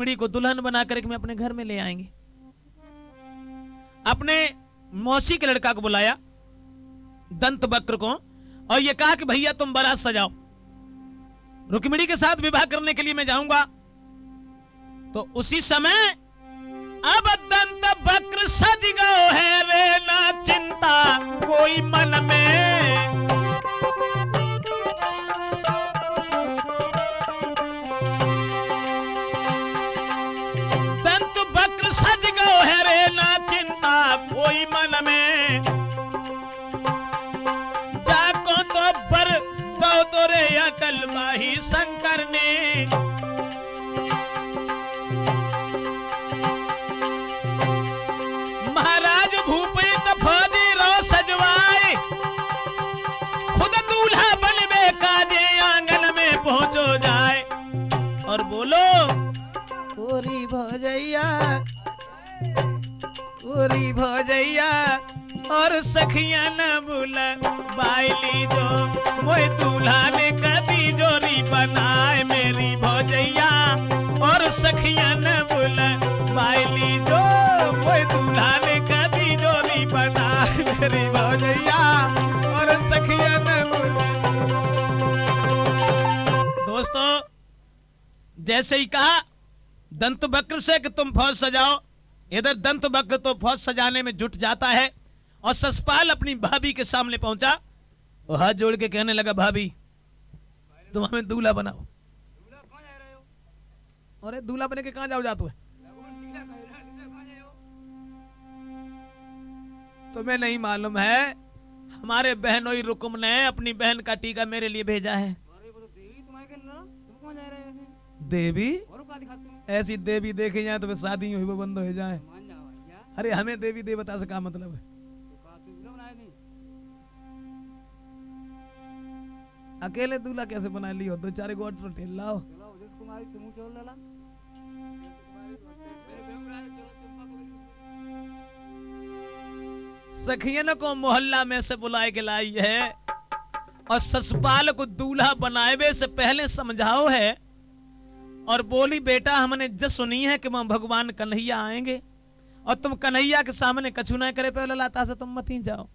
रुक्मिणी को दुल्हन बना करके मैं अपने घर में ले आएंगे। अपने मौसी के लड़का को बुलाया दंत वक्र को और ये कहा कि भैया तुम बारात सजाओ, रुक्मिणी के साथ विवाह करने के लिए मैं जाऊंगा। तो उसी समय अब दंत वक्र सज गयो है रे, ना चिंता कोई मन में। दंत वक्र सज गयो है रे, ना चिंता कोई मन में। जाको तो बर दो तो रे अटल माही शंकर ने। महाराज भूपेंद्र फौजी रो सजवाए, खुद दूल्हा बनवे काजे आंगन में पहुंचो जाए। और बोलो पूरी भौजैया, पूरी भौजैया और सखिया न बुला बाइली जो मोई दूल्हा ने कदी जोरी बनाए। मेरी भौजैया और सखिया न बुला बाइली जो मोई दूल्हा ने कदी जोरी बनाए। मेरी भौजैया और सखिया न बुला। दोस्तों जैसे ही कहा दंत वक्र से कि तुम फौज सजाओ, इधर दंत वक्र तो फौज सजाने में जुट जाता है और ससपाल अपनी भाभी के सामने पहुंचा और हाथ जोड़ के कहने लगा, भाभी तुम हमें दूल्हा बनाओ। अरे दूल्हा बने के कहां जाओ जाते है? तुम्हें नहीं मालूम है हमारे बहनोई रुकुम ने अपनी बहन का टीका मेरे लिए भेजा है। देवी? ऐसी देवी देखे जाए तो शादी हुई वो बंद हो जाए। अरे हमें देवी देवता से क्या मतलब है? अकेले दूल्हा कैसे बना लियो? दो चार गो ऑटो टेल लाओ। सखियन को मोहल्ला में से बुलाए के लाई है और ससपाल को दूल्हा बनाए से पहले समझाओ है और बोली, बेटा हमने जब सुनी है कि वहां भगवान कन्हैया आएंगे और तुम कन्हैया के सामने कछु ना करे पहले लाता से तुम मत ही जाओ।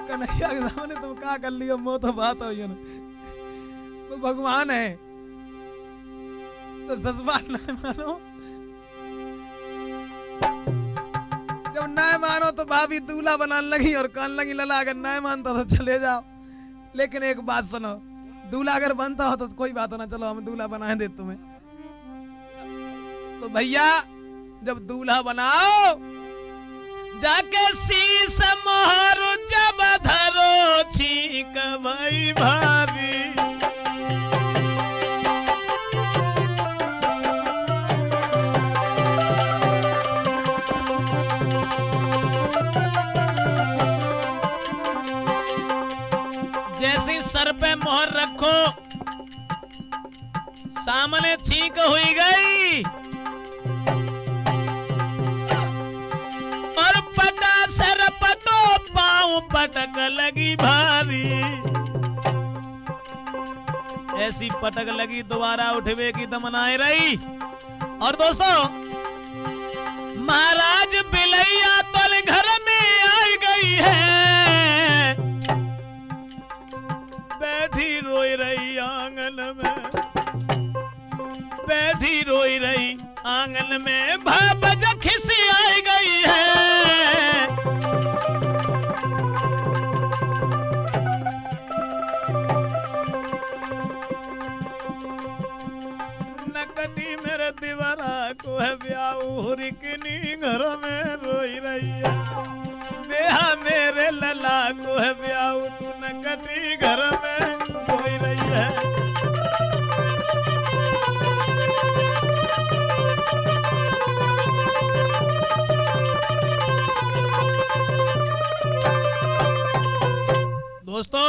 कन्हैया के सामने तुम क्या कर लियो? मो तो बात हो ये ना, तो भगवान है तो ससुराल ना मानो। जब ना मानो तो भाभी दूल्हा बनाने लगी और कान लगी लला, अगर ना मानता तो चले जाओ। लेकिन एक बात सुनो, दूल्हा अगर बनता हो तो कोई बात ना, चलो हम दूल्हा बनाए दे तुम्हें। तो भैया जब दूल्हा बनाओ जाके शीश मोहर जब धरो छीक भाई भाभी। जैसी सर पे मोहर रखो सामने छींक हुई गई और पटा सर पटो पाँव पटक लगी भारी। ऐसी पटक लगी दोबारा उठवे की तमन्नाएं रही। और दोस्तों महाराज बिलैया तल घर में आई गई है, बैठी रोई रही आंगन में, बैठी रोई रही आंगन में, भाबज खिसी आई गई है। नकटी मेरे दीवारा को है ब्याह रिकनी घर में रोई रही है। बेहा मेरे लला को है ब्याह तू नकटी घर में रोई रही है। दोस्तों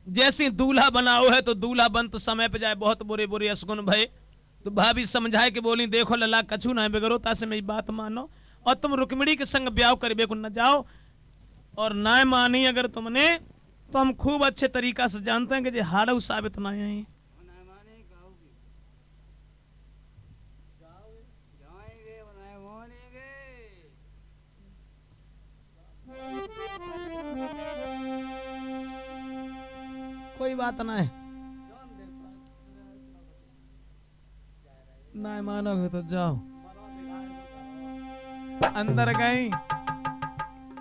जैसी दूल्हा बनाओ है तो दूल्हा बन तो समय पे जाए बहुत बुरे बुरे असगुन भय। तो भाभी समझाए कि बोली देखो लला कछु ना बिगड़ो, तासे मेरी बात मानो और तुम रुक्मिणी के संग ब्याह करबे को न जाओ, और ना मानी अगर तुमने तो हम खूब अच्छे तरीका से जानते हैं कि जे हाड़ू साबित ना है। कोई बात ना है, ना मानोगे तो जाओ। अंदर गई,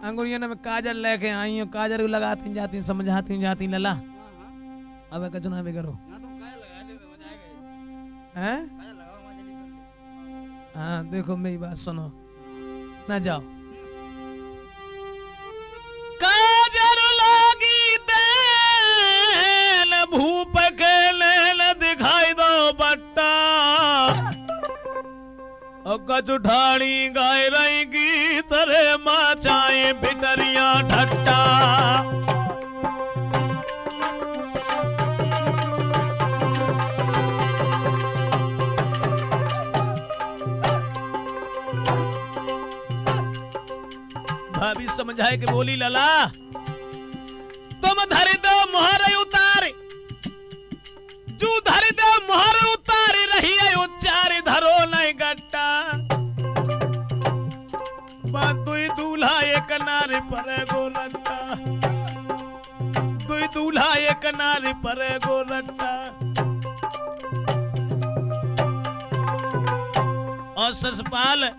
अंगुरियों में काजल लेके आई हूँ, काजल लगाती जाती समझाती जाती लला अब कचु ना भी करो हैं। हाँ देखो मेरी बात सुनो, ना जाओ। काजल लागी देन भूप के नैन दिखाई दो बट्टा, और कछु ठाणी गाय रहेगी तरे माचाए बिटरिया ठट्टा। भाभी समझाए कि बोली लला तुम धर दो मोहर उतार, जू धर दो मोहर उतार रही है उच्चार धरो नहीं गट्टा। दुई दूल्हा एक नारी पर गोलट्टा, दुई दूल्हा एक नारी पर गोलट्टा। और ससपाल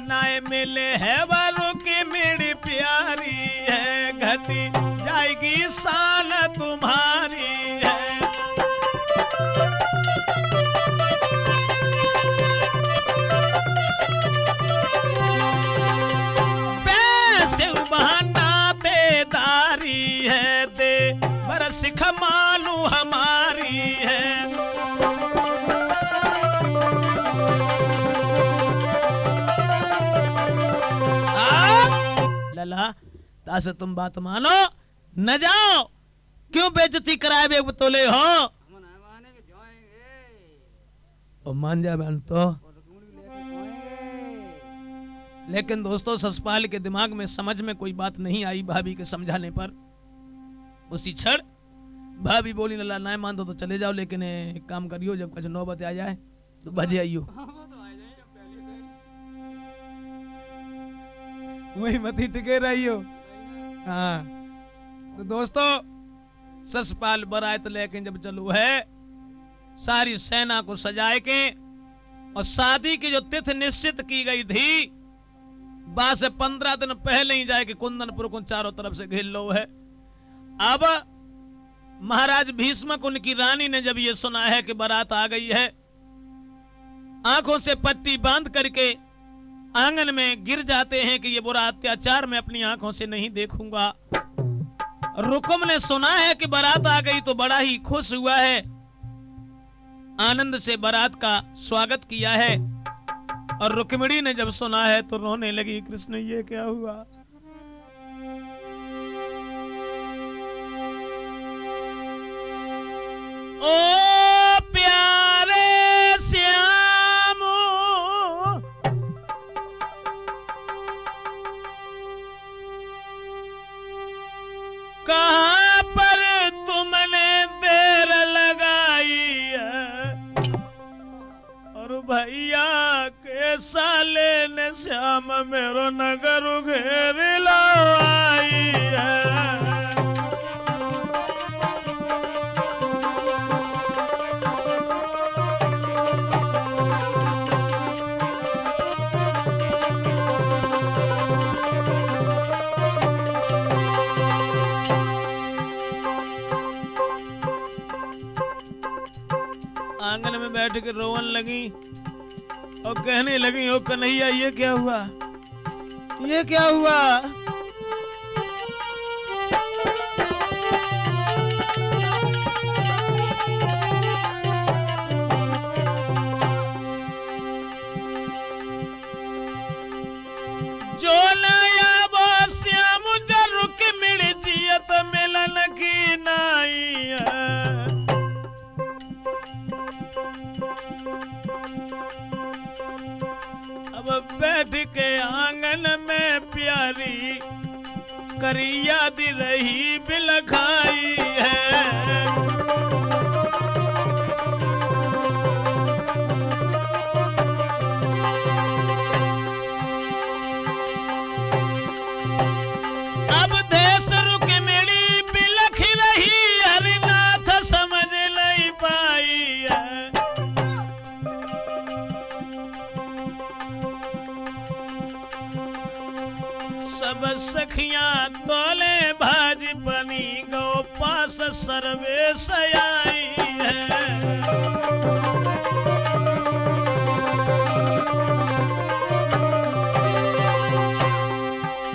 नाय मिले है वालों की मेरी प्यारी है, घटी जाएगी शान तुम्हारी है। पैसे बहाना देदारी है, दे बरस खमालू हमारी है। लला तासे तुम बात मानो, न जाओ, क्यों बेइज्जती कराए बे तोले हो। और मान जा बहन तो। लेकिन दोस्तों ससपाल के दिमाग में समझ में कोई बात नहीं आई भाभी के समझाने पर। उसी क्षण भाभी बोली लला ना मान दो तो चले जाओ, लेकिन एक काम करियो जब कुछ नौबत आ जाए तो बजे आइयो। वही मती टिके रहियो। हाँ तो दोस्तों ससपाल बरात लेके जब चलू है, सारी सेना को सजाए के और शादी की जो तिथि निश्चित की गई थी वहां से 15 दिन पहले ही जाए कि कुंदनपुर को चारों तरफ से घेर लो है। अब महाराज भीष्मक उनकी रानी ने जब ये सुना है कि बारात आ गई है, आंखों से पट्टी बांध करके आंगन में गिर जाते हैं कि ये बुरा अत्याचार मैं अपनी आंखों से नहीं देखूंगा। रुकुम ने सुना है कि बारात आ गई तो बड़ा ही खुश हुआ है, आनंद से बारात का स्वागत किया है। और रुक्मिणी ने जब सुना है तो रोने लगी, कृष्ण ये क्या हुआ। ओ प्यारे श्याम कहां पर तुमने देर लगाई है, और भैया के साले ने श्याम मेरो नगर घेर लाई है। आंगन में बैठ के रोवन लगी और कहने लगी, ओ कन्हैया ये क्या हुआ, ये क्या हुआ। जो नया वो श्याम जरु की मिर्जियत मिलन की नाई है। बैठ के आंगन में प्यारी करी याद रही बिलखाई है। अब देश रुक्मिणी बिलख रही हरिनाथ समझ नहीं पाई है। सब सखियां तोले भाज बनी गो पास सर्वेश आई है।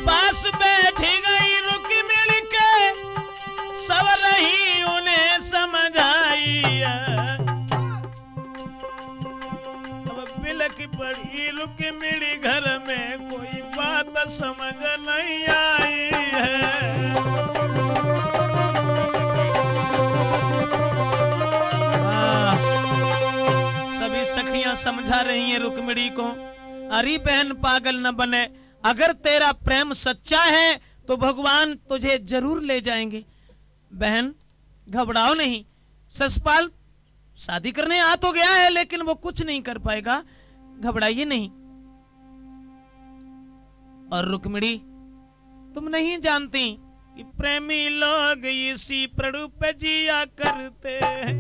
पास बैठी गई रुक्मिणी के सब रही उन्हें समझाई है। अब बिलख पड़ी रुक्मिणी घर में कोई बात समझ नहीं आई है। सभी सखियां समझा रही हैं रुक्मिणी को, अरे बहन पागल न बने, अगर तेरा प्रेम सच्चा है तो भगवान तुझे जरूर ले जाएंगे। बहन घबराओ नहीं, ससपाल शादी करने आ तो गया है लेकिन वो कुछ नहीं कर पाएगा, घबराइए नहीं। और रुक्मिणी तुम नहीं जानती कि प्रेमी लोग इसी प्रणु पे जिया करते हैं।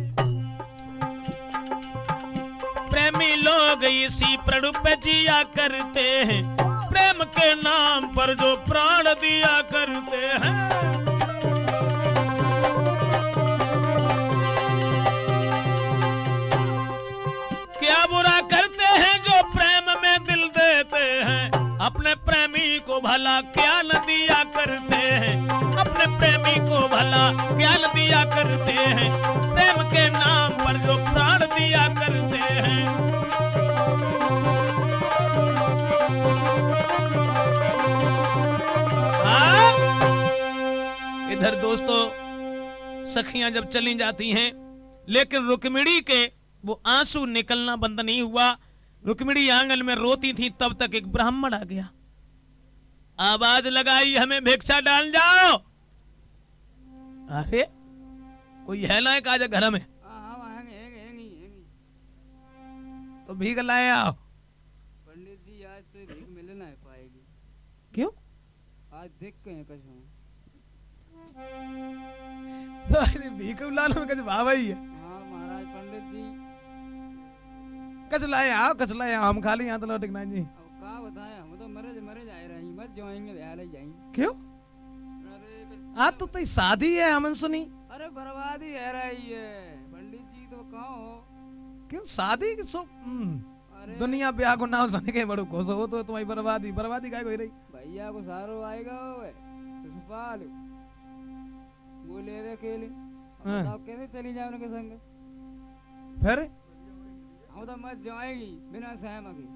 प्रेमी लोग इसी प्रणु पे जिया करते हैं, प्रेम के नाम पर जो प्राण दिया करते हैं। क्या बुरा करते हैं जो प्रेम में दिल देते हैं, अपने प्रेमी को भला क्या न दिया करते हैं। अपने प्रेमी को भला क्या न दिया करते हैं, प्रेम के नाम पर जो प्राण दिया करते हैं। इधर दोस्तों सखियां जब चली जाती हैं लेकिन रुक्मिणी के वो आंसू निकलना बंद नहीं हुआ। रुक्मिणी आंगन में रोती थी, तब तक एक ब्राह्मण आ गया, आवाज लगाई हमें भिक्षा डाल जाओ। अरे कोई है ना एक आज घर में, तो भीख लाए आओ। पंडित जी आज तो भीख मिल ना पाएगी। क्यों? आज देख के कसम तो भीख लाने में कुछ भाव ही है। हाँ महाराज पंडित जी कच लाए आओ, कच लाए आओ, हम खाली यहाँ तो लौट ना जी। अब का बताएं, हम तो मरे जाए रही, मत जाएंगे बिहार ही जाएंगे। क्यों? अरे आज तो शादी है, हमन सुनी। अरे बर्बादी है रही है पंडित जी, तो कहो क्यों शादी की सो अरे दुनिया ब्याह को नाम सुन के बड़ो खुश हो, तो तुम्हारी बर्बादी बर्बादी काय कोई रही। भैया को सारो आएगा ओए तो छुपा लो, वो ले रे अकेले। हाँ। बताओ कैसे चली जाए उनके संग? फिर हम तो मत जाएगी बिना सहम के।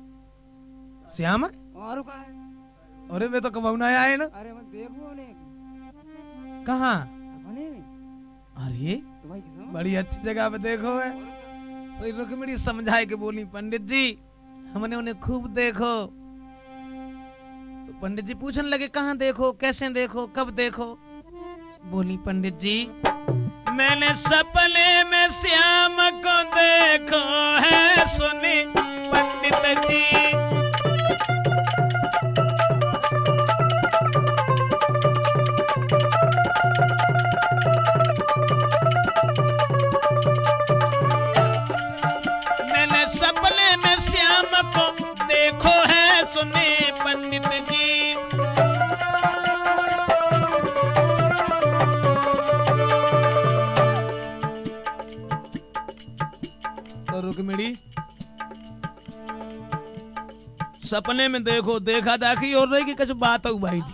श्याम और का है? अरे वे तो कमाऊना आए ना। अरे मत देखो उन्हें कहाँ? अपने में अरे तुम्हारी कसम। बड़ी अच्छी जगह पे देखो है। तो रुक्मिणी समझाए के बोली, पंडित जी हमने उन्हें खूब देखो। तो पंडित जी पूछने लगे कहाँ देखो, कैसे देखो, कब देखो? बोली पंडित जी मैंने सपने में श्याम को देखो है, सुनी पंडित जी। मैंने सपने में श्याम को देखो है, सुनी पंडित जी। रुक्मिणी सपने में देखो, देखा दाखी और रही कि कुछ बात हो भाई जी।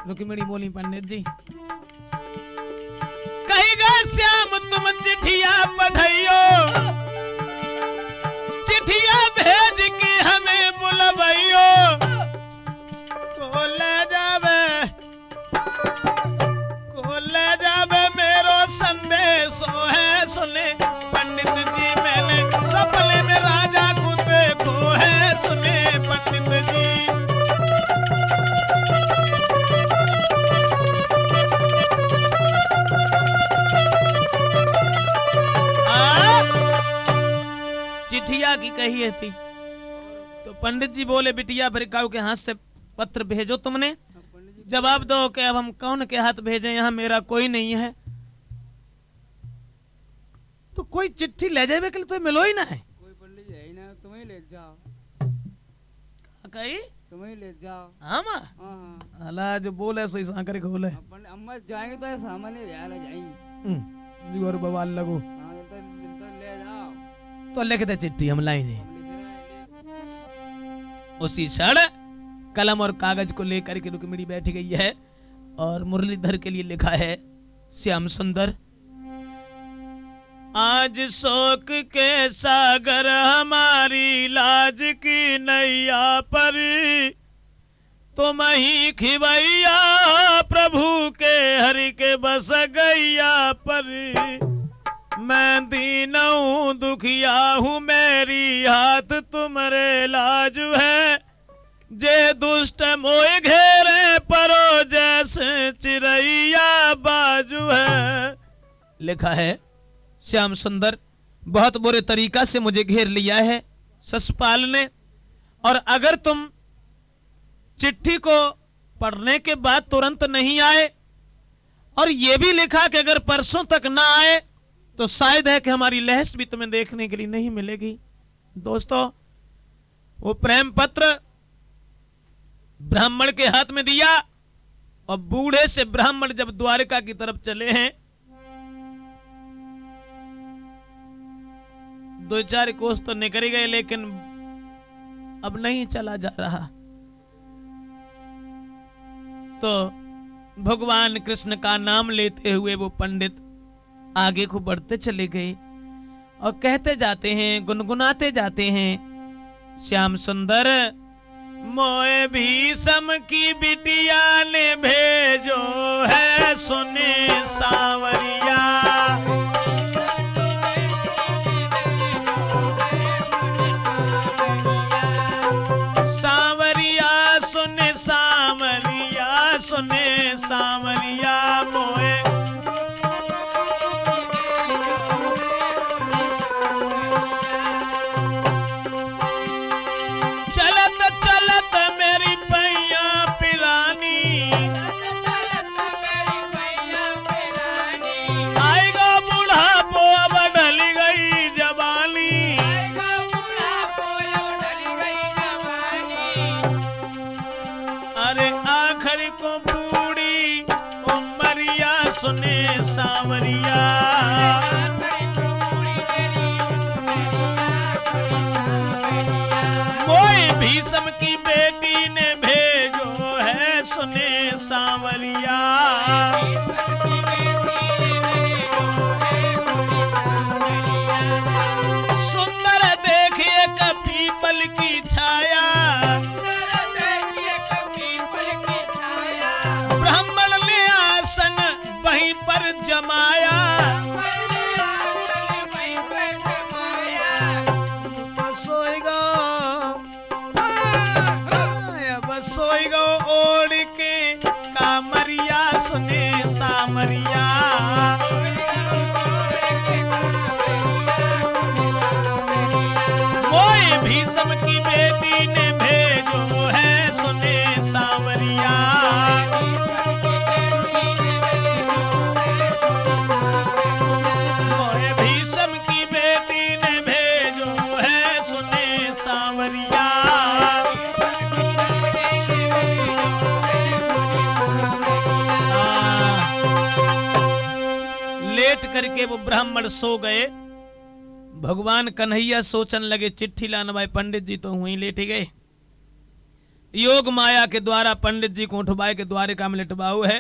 रुक्मिणी बोली पंडित जी कहेगा श्याम तुम चिट्ठिया पढ़ाइयो, चिट्ठिया भेज के हमें बुलवाइयो, को ले जावे मेरो संदेश है, सुने पंडित जी मैंने सपने में राजा को देखो कही थी। तो पंडित जी बोले बिटिया भरिकाऊ के हाथ से पत्र भेजो तुमने, पंडित जी जवाब दो कि अब हम कौन के हाथ भेजें, यहाँ मेरा कोई नहीं है। तो कोई चिट्ठी ले जाए के तो मिलो ही ना है। कोई पंडित जी है ही ना, तुम ही ले जाओ, कही तुम ही ले जाओ। हाँ माँ हाँ अला जो बोले सो ऐसा करे खोले अम्मा जाएंगे तो सामान्य रियाल जाएंगे। और बवाल लगो हाँ तो ले जाओ। तो लिख दे चिट्ठी हम लाएंगे। हम लिख रहे हैं। उसी क्षण कलम और कागज को लेकर के रुक्मिणी बैठ गई है और मुरलीधर के लिए लिखा है श्याम सुंदर। आज शोक के सागर हमारी लाज की नैया पर, तुम ही खिवैया प्रभु के हरि के बस गैया पर। मैं दीन हूँ दुखिया हूँ मेरी हाथ तुम्हारे लाज है, जे दुष्ट मोह घेरे परो जैसे चिरैया बाजू है। लिखा है श्याम सुंदर बहुत बुरे तरीका से मुझे घेर लिया है ससपाल ने, और अगर तुम चिट्ठी को पढ़ने के बाद तुरंत नहीं आए और ये भी लिखा कि अगर परसों तक ना आए तो शायद है कि हमारी लहस भी तुम्हें देखने के लिए नहीं मिलेगी। दोस्तों वो प्रेम पत्र ब्राह्मण के हाथ में दिया और बूढ़े से ब्राह्मण जब द्वारका की तरफ चले हैं, 2-4 कोस तो निकल गए लेकिन अब नहीं चला जा रहा। तो भगवान कृष्ण का नाम लेते हुए वो पंडित आगे को बढ़ते चले गए और कहते जाते हैं, गुनगुनाते जाते हैं, श्याम सुंदर मोए भीषम की बिटिया ने भेजो है सुने सांवरिया। सुने सांवरिया मोए चलत चलत मेरी पैया पिरानी, आएगा बुढ़ापो अब ढल गई जवानी। अरे आखिर को बूढ़ी उमरिया सुने सांवरिया। मोए भीषम की बेटी ने भेजो है सुने सांवरिया। सुंदर देखिए पीपल की छाया, ब्राह्मण ने आसन वहीं पर जमाया। सोएगो ओढ़ के कामरिया सुने सांवरिया। मोए भीषम की बेटी ने भेजो है सुने सांवरिया। मोए भीषम की बेटी ने भेजो है सुने सांवरिया। लेट करके वो ब्राह्मण सो गए। भगवान कन्हैया सोचन लगे चिट्ठी लाने भाई पंडित जी तो वहीं लेट गए। योग माया के द्वारा पंडित जी को उठवाए के द्वारिका में लिटवाऊ है,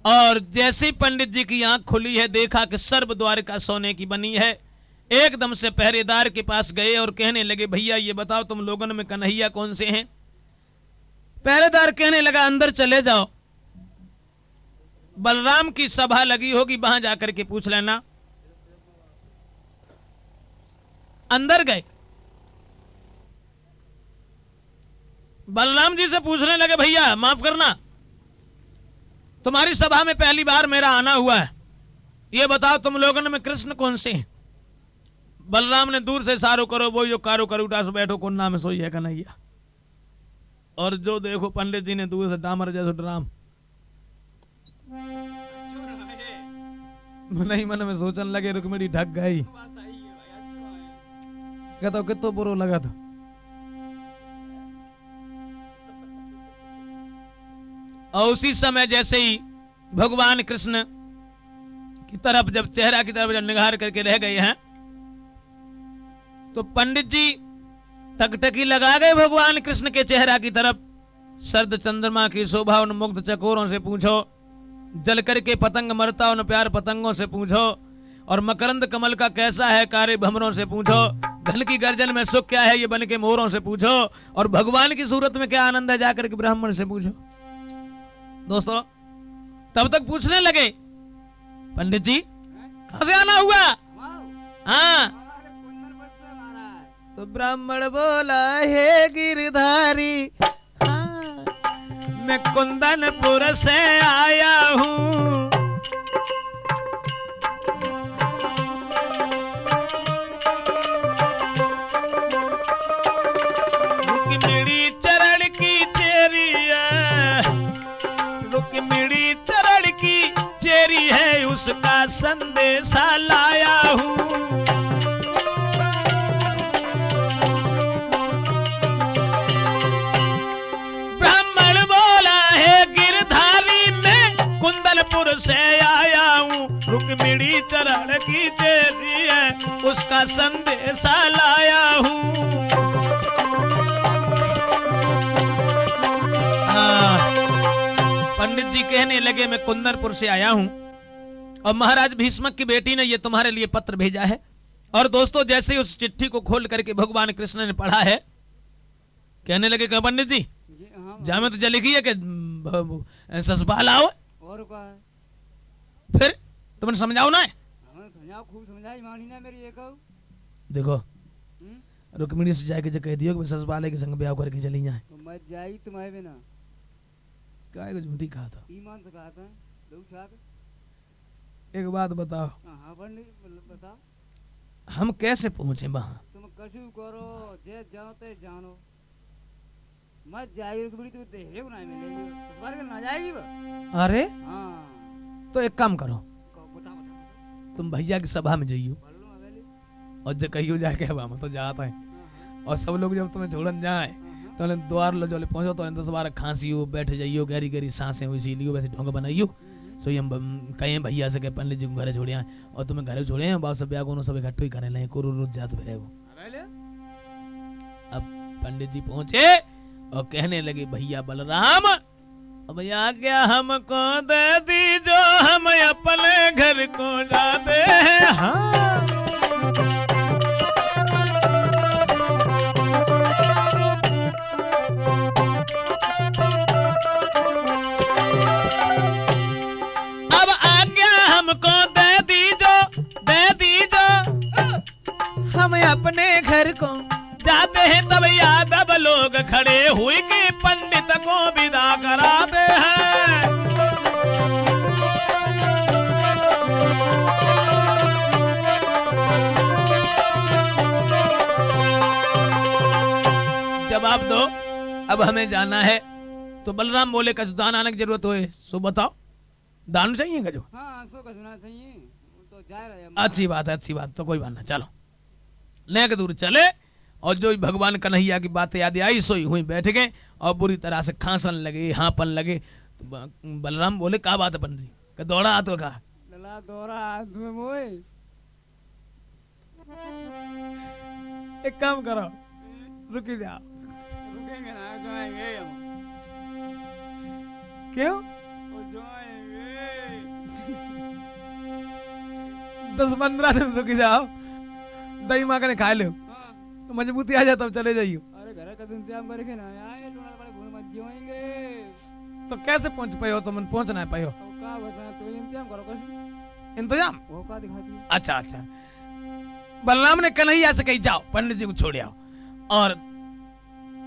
और जैसे ही पंडित जी की आंख खुली है देखा कि सर्व द्वारिका सोने की बनी है। एकदम से पहरेदार के पास गए और कहने लगे भैया ये बताओ तुम लोगों में कन्हैया कौन से हैं। पहरेदार कहने लगा अंदर चले जाओ, बलराम की सभा लगी होगी वहां जाकर के पूछ लेना। अंदर गए, बलराम जी से पूछने लगे भैया माफ करना तुम्हारी सभा में पहली बार मेरा आना हुआ है, ये बताओ तुम लोगों में कृष्ण कौन से हैं। बलराम ने दूर से इशारो करो, वो जो कारो करूटा से बैठो कुन्ना में सोई है कन्हैया। और जो देखो पंडित जी ने दूर से डामर जैसे ड्राम नहीं मन में सोचन लगे रुक्मिणी ढक गई, कहता कितो बुरो लगा था। और उसी समय जैसे ही भगवान कृष्ण की तरफ जब चेहरा की तरफ जब निगाह करके रह गए हैं, तो पंडित जी टकटकी लगा गए भगवान कृष्ण के चेहरा की तरफ। शरद चंद्रमा की शोभा उन मुग्ध चकोरों से पूछो, जल करके पतंग मरता उन प्यार पतंगों से पूछो, और मकरंद कमल का कैसा है कार्य भमरों से पूछो, धन की गर्जन में सुख क्या है ये बन के मोरों से पूछो, और भगवान की सूरत में क्या आनंद है जाकर के ब्राह्मण से पूछो। दोस्तों तब तक पूछने लगे पंडित जी कहां से आना हुआ। हाँ तो ब्राह्मण बोला हे गिरधारी, हाँ, मैं कुंदनपुर से आया हूँ। रुक्मिणी चरण की चेरी है, रुक्मिणी चरण की चेरी है, उसका संदेशा लाया हूँ। से आया हूँ, रुक्मिणी चरण की चेरी है, उसका संदेशा लाया हूँ। पंडित जी कहने लगे मैं कुंदनपुर से आया हूँ और महाराज भीष्मक की बेटी ने ये तुम्हारे लिए पत्र भेजा है। और दोस्तों जैसे ही उस चिट्ठी को खोल करके भगवान कृष्ण ने पढ़ा है, कहने लगे कि पंडित जी जामे तो जल लिखी है कि ससुराल आओ, और क्या है? फिर तुमने समझाओ ना। समझाओ, खूब समझाई मानी ना मेरी एक। देखो रुक्मिणी से जाके जो कह दियो कि सस वाले के संग ब्याह करके चली जाए, तो मत जाई तुम्हारे बिना। काहे को झूठी कहा था? ईमान से कहा था। दो छाक। एक बात बताओ। हां पंडित बताओ। हम कैसे पहुंचे वहां? तुम कछु करो, जे जाओ ते जानो, मत जाई। रुक्मिणी तो देखे को ना मिलेगी, ससुराल के ना जाएगी वो। अरे हां तो एक काम करो, बता तुम भैया की सभा में जाइयो और जो कहियो जाके हवा में तो जाता है, और सब लोग जब तुम्हें छोड़न जाए तो द्वार लो जो पहुंचो तो 10 बार खांसी हो, बैठ जाइयो, गहरी गहरी सांसें हो, इसीलिए वैसे ढोंग बनाइयो। सो हम कहें भैया से कहे पंडित जी को घर छोड़े आए, और तुम्हें घर छोड़े हैं बात सब ब्याह को सब इकट्ठो ही करे को रोज जात फिरे वो। अब पंडित जी पहुंचे और कहने लगे भैया बलराम अब आज्ञा हमको दे दी जो हम अपने घर को जाते हैं। हाँ अब आज्ञा हमको दे दीजो हम अपने घर को जाते हैं। तब यादव लोग खड़े हुए कि पंडित को विदा कराते हैं। जवाब दो, अब हमें जाना है। तो बलराम बोले कछु दान आने की जरूरत हो सो बताओ, दान चाहिए कछु? हाँ सो कछु ना चाहिए तो जा रहे हैं। अच्छी बात है, अच्छी बात, तो कोई बात ना, चलो नेक दूर चले। और जो भगवान कन्हैया की बातें याद आई सोई हुई बैठ गए और बुरी तरह से खांसन लगे, हांपन लगे। तो बलराम बोले क्या बात है पंडित जी? दौड़ा हाथ का दौड़ा हाथ में मोए। एक काम करो, रुक जाओ। रुकेंगे ना, जाएंगे हम। क्यों? जाएंगे 10-15 दिन रुक जाओ, दही माँ ने खा लो, मजबूती आ जाता, चले जाइयो। अरे घर का इंतजाम करके ना आए, लूना बड़े भूल मत जाएंगे। तो कैसे पहुंच पाए हो? तुम पहुंचना है पाए हो? का बता, तो इंतजाम करो कुछ। इंतजाम वो का दिखाती है। अच्छा अच्छा। बलराम ने कन्हैया से कही जाओ पंडित जी को छोड़ आओ, और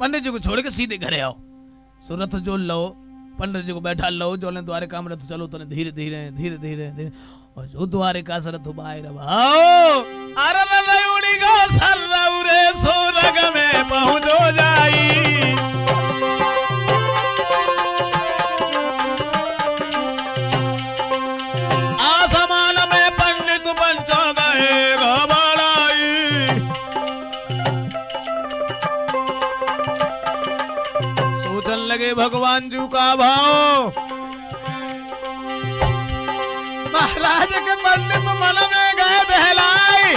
पंडित जी को छोड़ के सीधे घरे आओ। सूरत जो लो, पंडित जी को बैठा लो, जो द्वारे काम रथ चलो तो धीरे धीरे धीरे धीरे धीरे, और जो द्वारे का सरथ बाहर आओ। अरे गो सर्रौरे सुरग में पहुंचो जाई। आसमान में पंडित पंचो गए घबराई। सोचन लगे भगवान जी का भाव। महाराज के पंडित मन में गए बहलाई।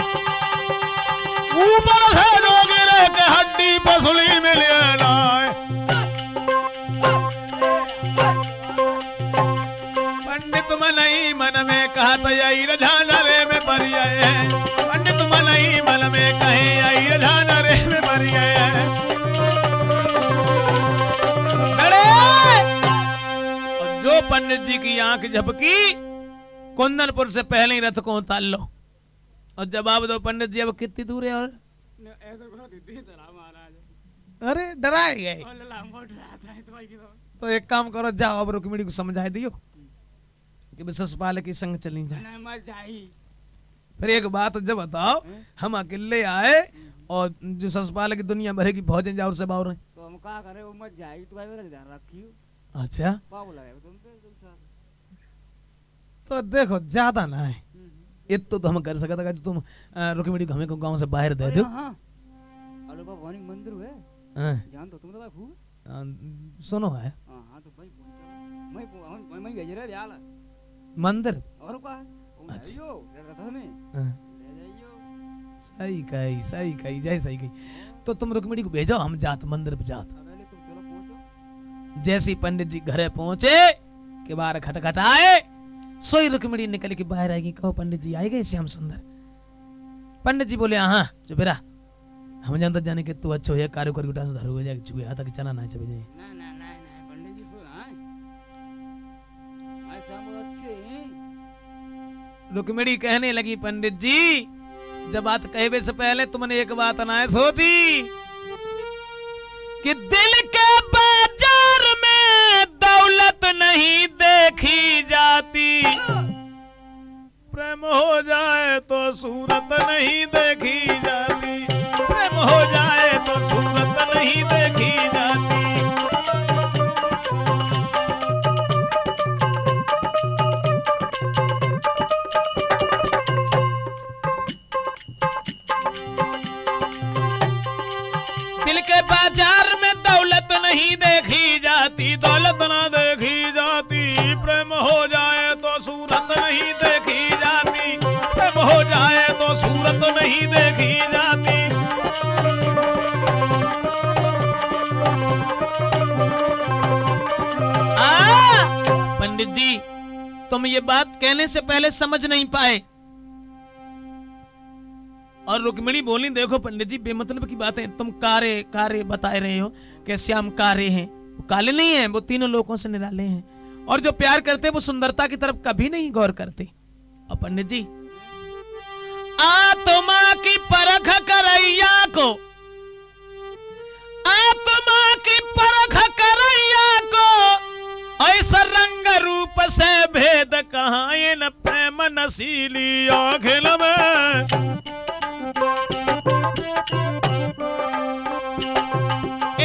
ऊपर से जो गिरे के हड्डी पसली में ले लाए। पंडित मन ही मन में कहत यही झांझरे में पड़ गए। पंडित मन ही मन में कहे यही झांझरे में पड़ गए। और जो पंडित जी की आंख झपकी, कुंदनपुर से पहले ही रथ को उतार लो। और जवाब दो पंडित जी अब कितनी दूर है? और अरे डराए गए। तो एक काम करो, जाओ अब रुक्मिणी को समझा दियो कि ससपाल के संग चली जाए। फिर एक बात जब बताओ, हम अकेले आए और जो ससपाल की दुनिया भरे की भोजन जाओ से बाहर तो हम क्या करे, वो मत जाएगी तो भाई मेरा ध्यान रखियो। अच्छा तुम तो देखो ज्यादा ना है, इतना तो हम कर सकते हैं। तुम रुक्मिणी हमें को गांव से बाहर दे दो। अरे भवानी मंदिर है, जान तो तुम तो भाई खूब सुनो है। हां तो भाई मैं भेज रहा यार मंदिर और का अच्छा रथ में ले जाइयो। सही कही जय सही कही। तो तुम रुक्मिणी को भेजो, हम जात मंदिर पे जात। पहले तुम चलो पहुंचो। जैसी पंडित जी घरे पहुंचे के बाहर खटखटाए, सोई रुक्मिणी निकल के बाहर आएगी। कहो पंडित जी आए गए श्याम सुंदर? पंडित जी बोले हाँ चुप रहा, हम जानते जाने के तू अच्छो है कार्य कर उठा से धरो हो जाए चुके आता कि चना ना चबे जाए। ना पंडित जी सुन आए श्याम अच्छे हैं। रुक्मिणी कहने लगी पंडित जी जब बात कहवे से पहले तुमने एक बात ना सोची कि दिल के बाजार में दौलत नहीं देखी जाती। प्रेम हो जाए तो सूरत नहीं देखी जाती। प्रेम हो जाए तो सूरत नहीं देखी जाती। दिल के बाजार में दौलत नहीं देखी जाती। दौलत ना देखी जाती। प्रेम हो जाए तो सूरत नहीं देखी जाती। प्रेम हो जाए तो सूरत नहीं देखी जाती। पंडित जी तुम ये बात कहने से पहले समझ नहीं पाए। और रुक्मिणी बोली देखो पंडित जी बेमतलब की बात है, तुम कारे कारे बताए रहे हो कि श्याम कारे हैं। वो काले नहीं हैं, वो तीनों लोगों से निराले हैं। और जो प्यार करते वो सुंदरता की तरफ कभी नहीं गौर करते। और पंडित जी आत्मा की परख करैया को, आत्मा की परख करैया को ऐसा रंग रूप से भेद कहाँ इन प्रेम नशीली आँखिल में।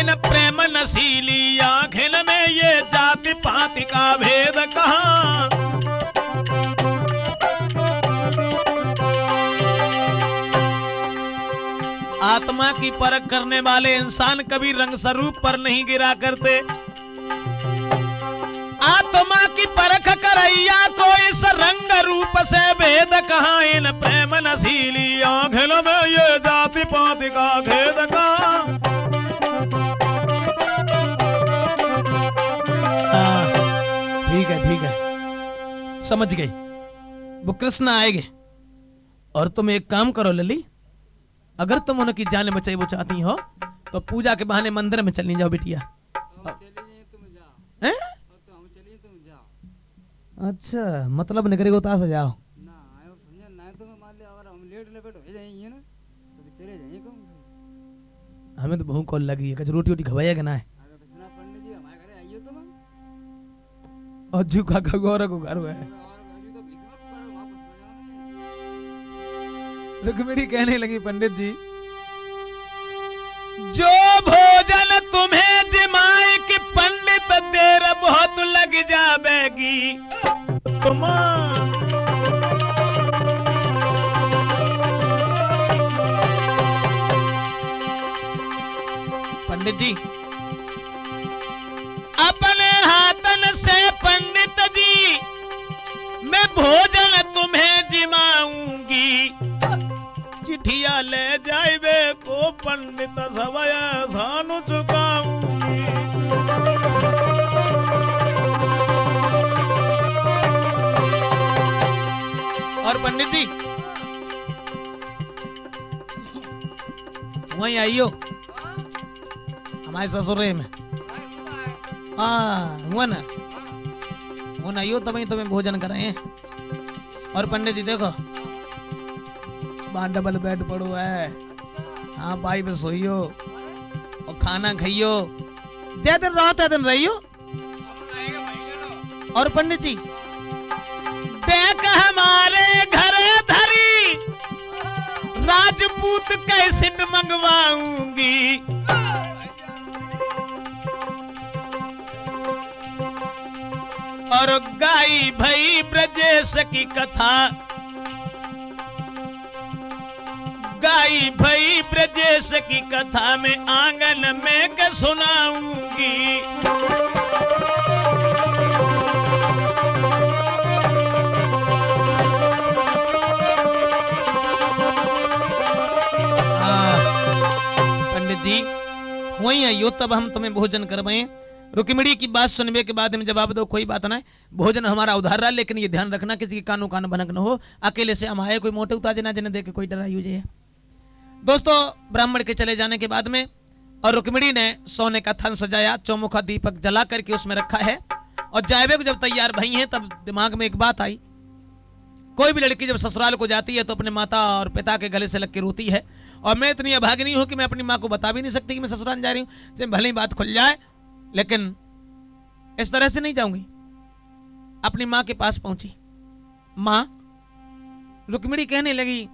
इन प्रेम नशीली आँखिल में ये जाति पाति का भेद कहाँ। आत्मा की परख करने वाले इंसान कभी रंग स्वरूप पर नहीं गिरा करते। आत्मा की परख करैया को इस रंग रूप से भेद कहाँ। इन प्रेम नशीली आँखिल में ये जाति पाति का भेद कहाँ। ठीक है समझ गई। वो कृष्ण आएंगे। और तुम एक काम करो लली, अगर तुम उनकी जान बचाई वो चाहती हो तो पूजा के बहाने मंदिर में चली जाओ बिटिया। अच्छा मतलब निकले उतार से जाओ ना आयो समझ ना तो मैं मान ले अगर हम लेट लेट हो जाएंगे ना तो चले जाएंगे कम। हमें तो भूख कॉल लगी है, कुछ रोटी वोटी खवाया कि ना है। अगर कृष्णा पंडित जी हमारे घरे आइए तो मैं और जू का गौरा को घर है। रुक्मिणी कहने लगी पंडित जी, जो भोजन तुम्हें जिमाए कि पंडित देर बहुत लग जावेगी तुम। पंडित जी अपने हाथन से पंडित जी मैं भोजन तुम्हें जिमाऊंगी, चिट्ठिया ले जाइबे को पंडित सवय सानु चुकाऊंगी। और पंडित जी वहीं आइयो हमारे ससुरे में, हाँ हुआ ना, वो ना आइयो तभी तुम्हें भोजन कराए। और पंडित जी देखो डबल बेड पड़ो है, हाँ भाई बस सोइयो और खाना खाइयो, जै दिन रहो तै दिन रहियो। और पंडित जी देख हमारे घर धरी राजपूत कैसे मंगवाऊंगी, और गाई भई ब्रजेश की कथा, गाई भई ब्रजेश की कथा में आंगन में के सुनाऊंगी। पंडित जी वही आइयो तब हम तुम्हें भोजन करवाएं। रुक्मिणी की बात सुनने के बाद में जवाब दो, कोई बात ना, भोजन हमारा उधार रहा, लेकिन ये ध्यान रखना किसी के कानों कान भनक न हो, अकेले से हम आए, कोई मोटे उताजे ना जिन्हें देखे कोई डराई हो जाए। दोस्तों ब्राह्मण के चले जाने के बाद में और रुक्मिणी ने सोने का थन सजाया, चौमुखा दीपक जला करके उसमें रखा है, और जायबे को जब तैयार भई हैं तब दिमाग में एक बात आई, कोई भी लड़की जब ससुराल को जाती है तो अपने माता और पिता के गले से लग के रोती है, और मैं इतनी अभागिनी हूं कि मैं अपनी माँ को बता भी नहीं सकती कि मैं ससुराल जा रही हूं, चाहे भले ही बात खुल जाए, लेकिन इस तरह से नहीं जाऊंगी। अपनी माँ के पास पहुंची, माँ रुक्मिणी कहने लगी,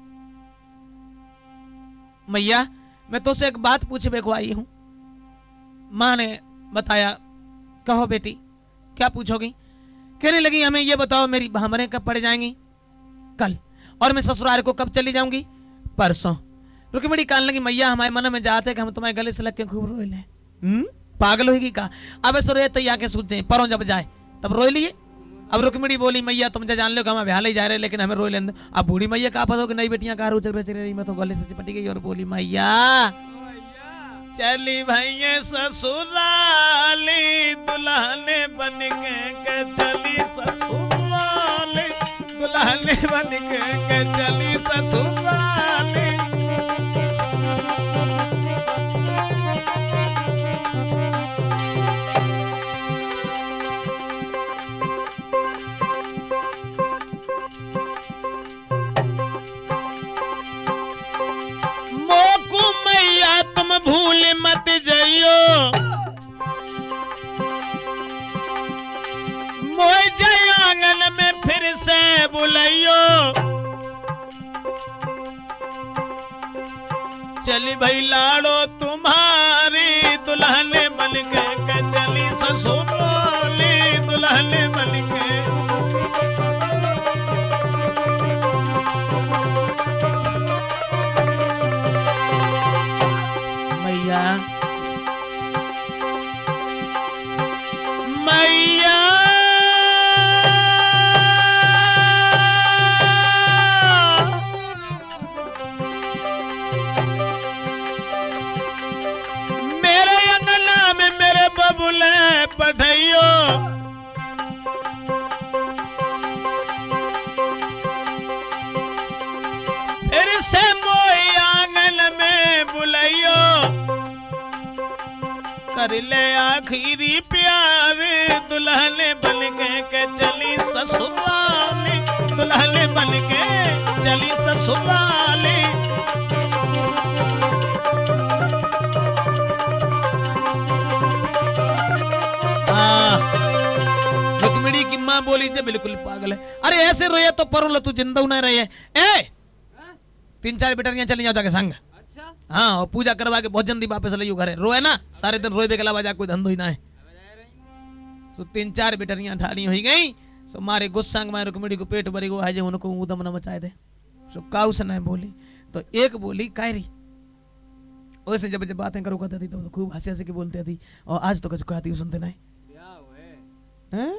मैया मैं तो से एक बात पूछने को आई हूं। माँ ने बताया, कहो बेटी क्या पूछोगी। कहने लगी, हमें ये बताओ मेरी भामरें कब पड़ जाएंगी। कल। और मैं ससुराल को कब चली जाऊंगी। परसों। रुक्मिणी कहने लगी, मैया हमारे मन में जाते कि हम तुम्हारे गले से लग के खूब रोए ले। पागल होगी का, अब सुरे तैया के सूझ जाए, परों जब जाए तब रोए लिए। अब रुक्मिणी बोली, मैया तुम जान लो कि हम ब्याह ले जा रहे, लेकिन हमें रोए लेंगे। अब बूढ़ी मैया का पता हो कि नई बेटियां कहा चल रही, मैं तो गले से चिपटी गई और बोली, मैया चली भैया ससुराली दुल्हने बन के चली ससुराली दुल्हने बन के चली ससुराली। भूल मत जाइयो मोय जय आंगन में फिर से बुलाइयो। चली भाई लाड़ो तुम्हारी दुल्हन बन के चली ससुराली दुल्हन बन के। मैया मेरे अंगना में मेरे बबुले पढ़ाइयो। फिर से मोई आंगन में बुलाइयो। कर ले आखिरी प्यार दुल्हन बन के चली ससुराली दुल्हन बन के चली ससुराली। रुक्मिणी की माँ बोली जे बिल्कुल पागल है। अरे ऐसे रोया तो परों तू जिंदा न रहे। ए 3-4 बेटरियां चली जाओ जाके संग। अच्छा हाँ और पूजा करवा के बहुत जल्दी वापस ले घरे। रोए ना सारे दिन रोए के अलावा जा कोई धंधो ही ना है। सो 3-4 बेटरियां ठाड़ी हुई गई। सो मारे गुस्सा में रुक्मिणी को पेट भरी गो है उनको उदम न मचाए दे। सो काऊ से न बोली तो एक बोली कायरी वैसे जब जब बातें करो कहती थी तो खूब हंसी हंसी के बोलती थी और आज तो कुछ कहती सुनते नहीं हैं।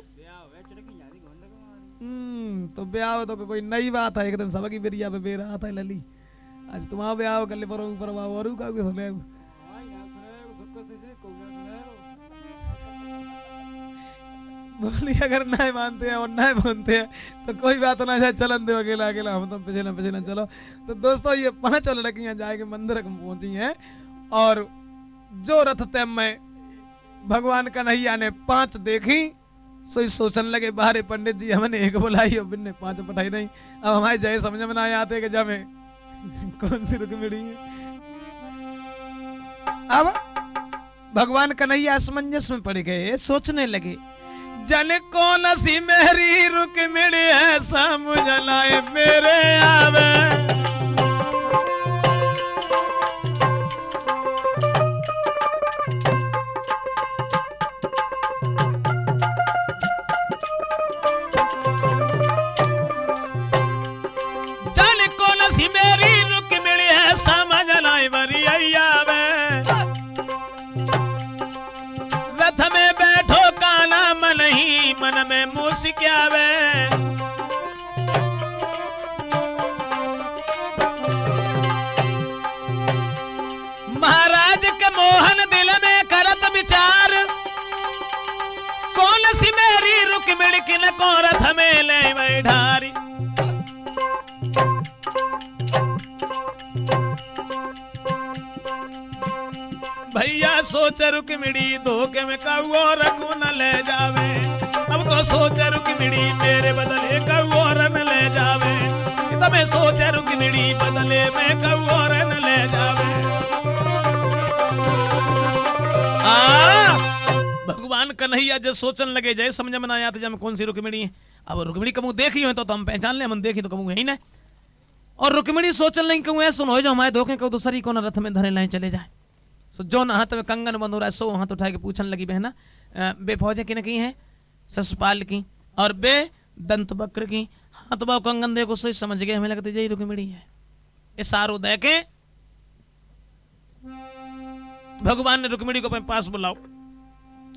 तो ब्याह तो कोई नई बात है। एक दिन सबकी बिरिया पे बेरा था लली आज तुम्हारा ब्याह कर ले पर और का सुने बोली अगर नहीं मानते हैं और नहीं मानते हैं तो कोई बात ना है चलन दे अकेला अकेला हम तो पीछे ना चलो। तो दोस्तों ये 5 लड़कियां जाके मंदिर पहुंची हैं और जो रथ तैम में भगवान कन्हैया ने 5 देखी सोई सोचन लगे बाहर पंडित जी हमने एक बुलाई और बिन्ने 5 पठाई नहीं। अब हमारे जय समझ में ना आते कि जब कौन सी रुक्मिणी है। अब भगवान कन्हैया असमंजस में पड़ गए सोचने लगे जन कौन सी मेरी रुक्मिणी है समझ लाए मेरे आवे। जन कौन सी मेरी रुक्मिणी है समझ लाए मेरी आवे। रथ में बैठो काना मन ही मन में मुस्क्यावे। महाराज के मोहन दिल में करत विचार कौन सी मेरी रुक्मिणी किन को रथ में ले बैठारी। भैया सोच रुक्मिणी धोखे में कौओ रखू न ले जावे। अब तो सोच रुक्मिणी मेरे बदले कौओ न ले जावे। तमें सोच रुक्मिणी बदले में कौओ न ले जावे। भगवान कन्हैया जब सोचन लगे जय समझ में ना आया था जब कौन सी रुक्मिणी है। अब रुक्मिणी कमू देखी हो तो हम पहचान ले हम देखी तो कमू है ही ना। और रुक्मिणी सोचन लगी कहूँ ऐसा हो जो हमारे धोखे को दूसरी को रथ में धरे लाए चले जाए। सो जो न हाथ में कंगन बंध हो रहा है सो हाथ उठा के पूछने लगी बहना बे फौजे की न की है ससपाल की और बे दंत बक्र की। हाथ बाव कंगन देखो सो समझ गए हमें लगता यही रुक्मिणी है। इशारो दे के भगवान ने रुक्मिणी को पास बुलाओ।